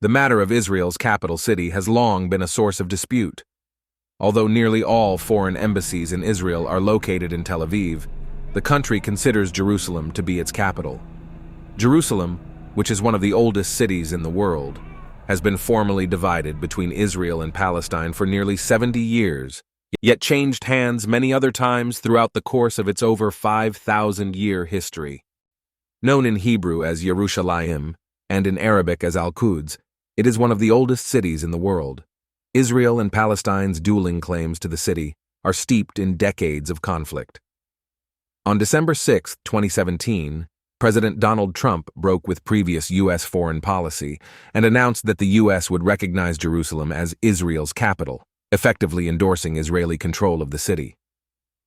The matter of Israel's capital city has long been a source of dispute. Although nearly all foreign embassies in Israel are located in Tel Aviv, the country considers Jerusalem to be its capital. Jerusalem, which is one of the oldest cities in the world, has been formally divided between Israel and Palestine for nearly 70 years, yet changed hands many other times throughout the course of its over 5,000-year history. Known in Hebrew as Yerushalayim and in Arabic as Al-Quds, it is one of the oldest cities in the world. Israel and Palestine's dueling claims to the city are steeped in decades of conflict. On December 6, 2017, President Donald Trump broke with previous U.S. foreign policy and announced that the U.S. would recognize Jerusalem as Israel's capital, effectively endorsing Israeli control of the city.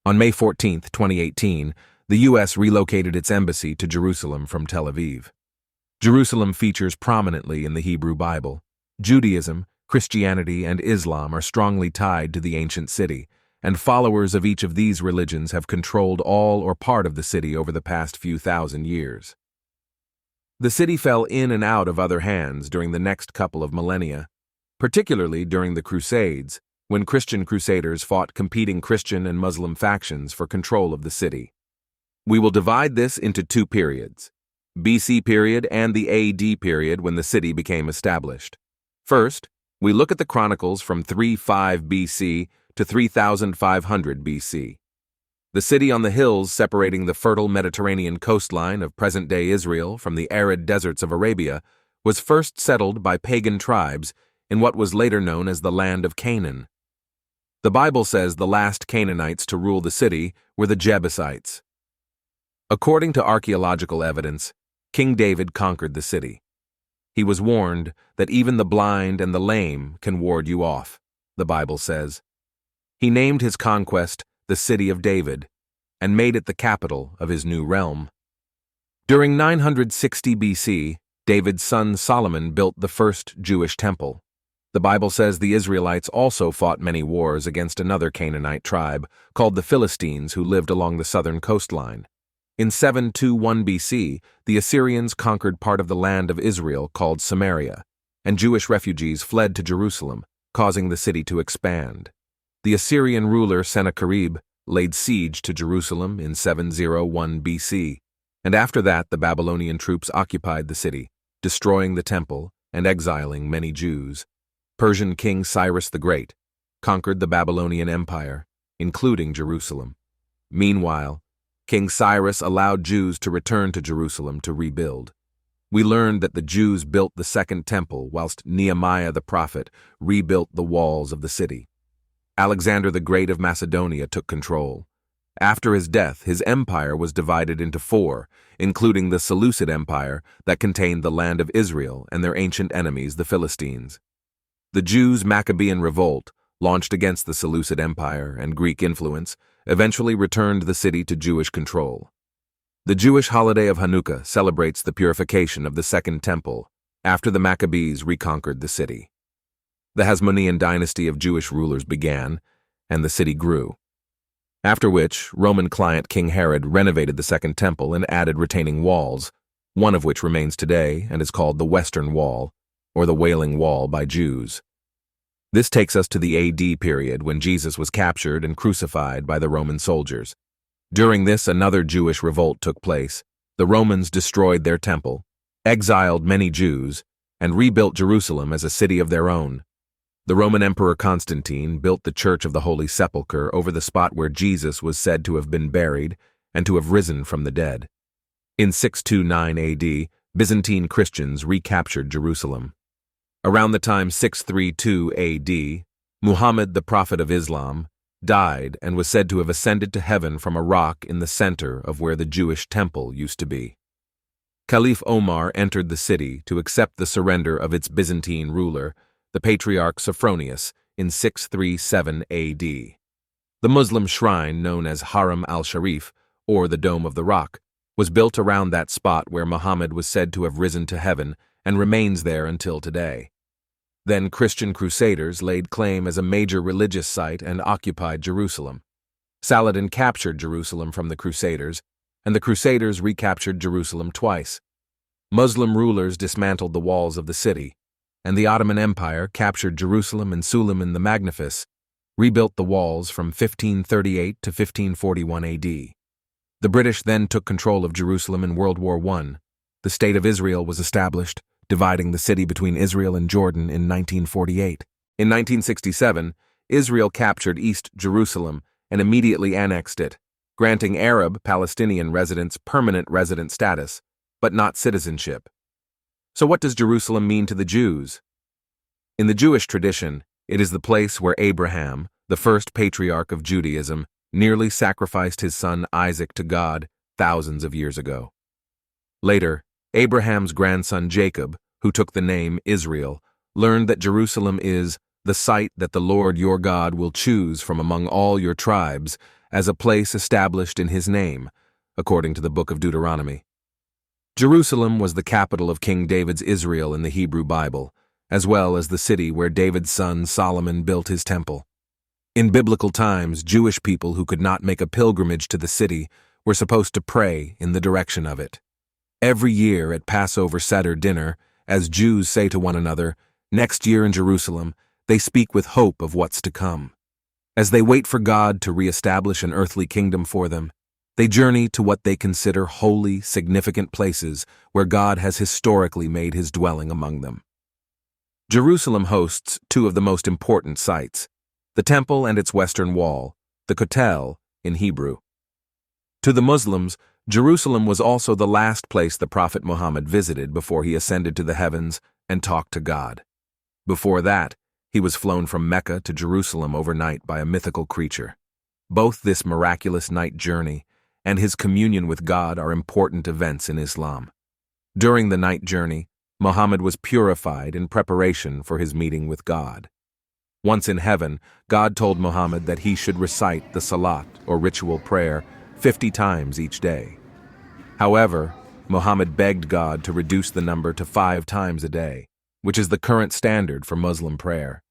On May 14, 2018, the U.S. relocated its embassy to Jerusalem from Tel Aviv. Jerusalem features prominently in the Hebrew Bible. Judaism, Christianity, and Islam are strongly tied to the ancient city, and followers of each of these religions have controlled all or part of the city over the past few thousand years. The city fell in and out of other hands during the next couple of millennia, particularly during the Crusades, when Christian crusaders fought competing Christian and Muslim factions for control of the city. We will divide this into two periods: BC period and the AD period, when the city became established. First, we look at the chronicles from 305 BC to 3500 BC. The city on the hills separating the fertile Mediterranean coastline of present-day Israel from the arid deserts of Arabia was first settled by pagan tribes in what was later known as the land of Canaan. The Bible says the last Canaanites to rule the city were the Jebusites. According to archaeological evidence, King David conquered the city. He was warned that even the blind and the lame can ward you off, the Bible says. He named his conquest the City of David and made it the capital of his new realm. During 960 BC, David's son Solomon built the first Jewish temple. The Bible says the Israelites also fought many wars against another Canaanite tribe called the Philistines, who lived along the southern coastline. In 721 BC, the Assyrians conquered part of the land of Israel called Samaria, and Jewish refugees fled to Jerusalem, causing the city to expand. The Assyrian ruler Sennacherib laid siege to Jerusalem in 701 BC, and after that the Babylonian troops occupied the city, destroying the temple and exiling many Jews. Persian King Cyrus the Great conquered the Babylonian Empire, including Jerusalem. Meanwhile, King Cyrus allowed Jews to return to Jerusalem to rebuild. We learned that the Jews built the second temple, whilst Nehemiah the prophet rebuilt the walls of the city. Alexander the Great of Macedonia took control. After his death, his empire was divided into four, including the Seleucid Empire that contained the land of Israel and their ancient enemies, the Philistines. The Jews' Maccabean revolt, launched against the Seleucid Empire and Greek influence, eventually returned the city to Jewish control. The Jewish holiday of Hanukkah celebrates the purification of the Second Temple after the Maccabees reconquered the city. The Hasmonean dynasty of Jewish rulers began, and the city grew. After which, Roman client King Herod renovated the Second Temple and added retaining walls, one of which remains today and is called the Western Wall, or the Wailing Wall by Jews. This takes us to the AD period, when Jesus was captured and crucified by the Roman soldiers. During this, another Jewish revolt took place. The Romans destroyed their temple, exiled many Jews, and rebuilt Jerusalem as a city of their own. The Roman Emperor Constantine built the Church of the Holy Sepulchre over the spot where Jesus was said to have been buried and to have risen from the dead. In 629 AD, Byzantine Christians recaptured Jerusalem. Around the time 632 AD, Muhammad, the prophet of Islam, died and was said to have ascended to heaven from a rock in the center of where the Jewish temple used to be. Caliph Omar entered the city to accept the surrender of its Byzantine ruler, the Patriarch Sophronius, in 637 AD. The Muslim shrine known as Haram al-Sharif, or the Dome of the Rock, was built around that spot where Muhammad was said to have risen to heaven and remains there until today. Then Christian crusaders laid claim as a major religious site and occupied Jerusalem. Saladin captured Jerusalem from the Crusaders, and the Crusaders recaptured Jerusalem twice. Muslim rulers dismantled the walls of the city, and the Ottoman Empire captured Jerusalem, and Suleiman the Magnificent rebuilt the walls from 1538 to 1541 AD. The British then took control of Jerusalem in World War I. The State of Israel was established, dividing the city between Israel and Jordan in 1948. In 1967, Israel captured East Jerusalem and immediately annexed it, granting Arab Palestinian residents permanent resident status, but not citizenship. So what does Jerusalem mean to the Jews? In the Jewish tradition, it is the place where Abraham, the first patriarch of Judaism, nearly sacrificed his son Isaac to God thousands of years ago. Later, Abraham's grandson Jacob, who took the name Israel, learned that Jerusalem is the site that the Lord your God will choose from among all your tribes as a place established in his name, according to the book of Deuteronomy. Jerusalem was the capital of King David's Israel in the Hebrew Bible, as well as the city where David's son Solomon built his temple. In biblical times, Jewish people who could not make a pilgrimage to the city were supposed to pray in the direction of it. Every year at Passover Seder dinner, as Jews say to one another, "Next year in Jerusalem," they speak with hope of what's to come. As they wait for God to reestablish an earthly kingdom for them, they journey to what they consider holy, significant places where God has historically made his dwelling among them. Jerusalem hosts two of the most important sites, the Temple and its western wall, the Kotel in Hebrew. To the Muslims, Jerusalem was also the last place the Prophet Muhammad visited before he ascended to the heavens and talked to God. Before that, he was flown from Mecca to Jerusalem overnight by a mythical creature. Both this miraculous night journey and his communion with God are important events in Islam. During the night journey, Muhammad was purified in preparation for his meeting with God. Once in heaven, God told Muhammad that he should recite the Salat, or ritual prayer, 50 times each day. However, Muhammad begged God to reduce the number to 5 times a day, which is the current standard for Muslim prayer.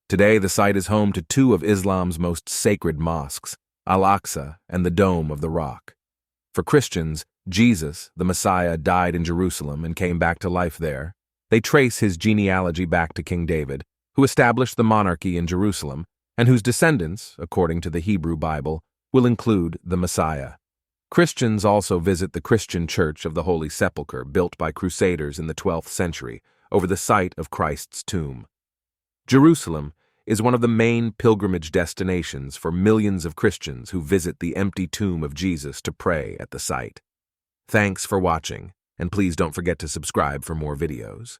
Today, the site is home to two of Islam's most sacred mosques, Al-Aqsa and the Dome of the Rock. For Christians, Jesus, the Messiah, died in Jerusalem and came back to life there. They trace his genealogy back to King David, who established the monarchy in Jerusalem, and whose descendants, according to the Hebrew Bible, will include the Messiah. Christians also visit the Christian Church of the Holy Sepulchre, built by Crusaders in the 12th century, over the site of Christ's tomb. Jerusalem is one of the main pilgrimage destinations for millions of Christians who visit the empty tomb of Jesus to pray at the site. Thanks for watching, and please don't forget to subscribe for more videos.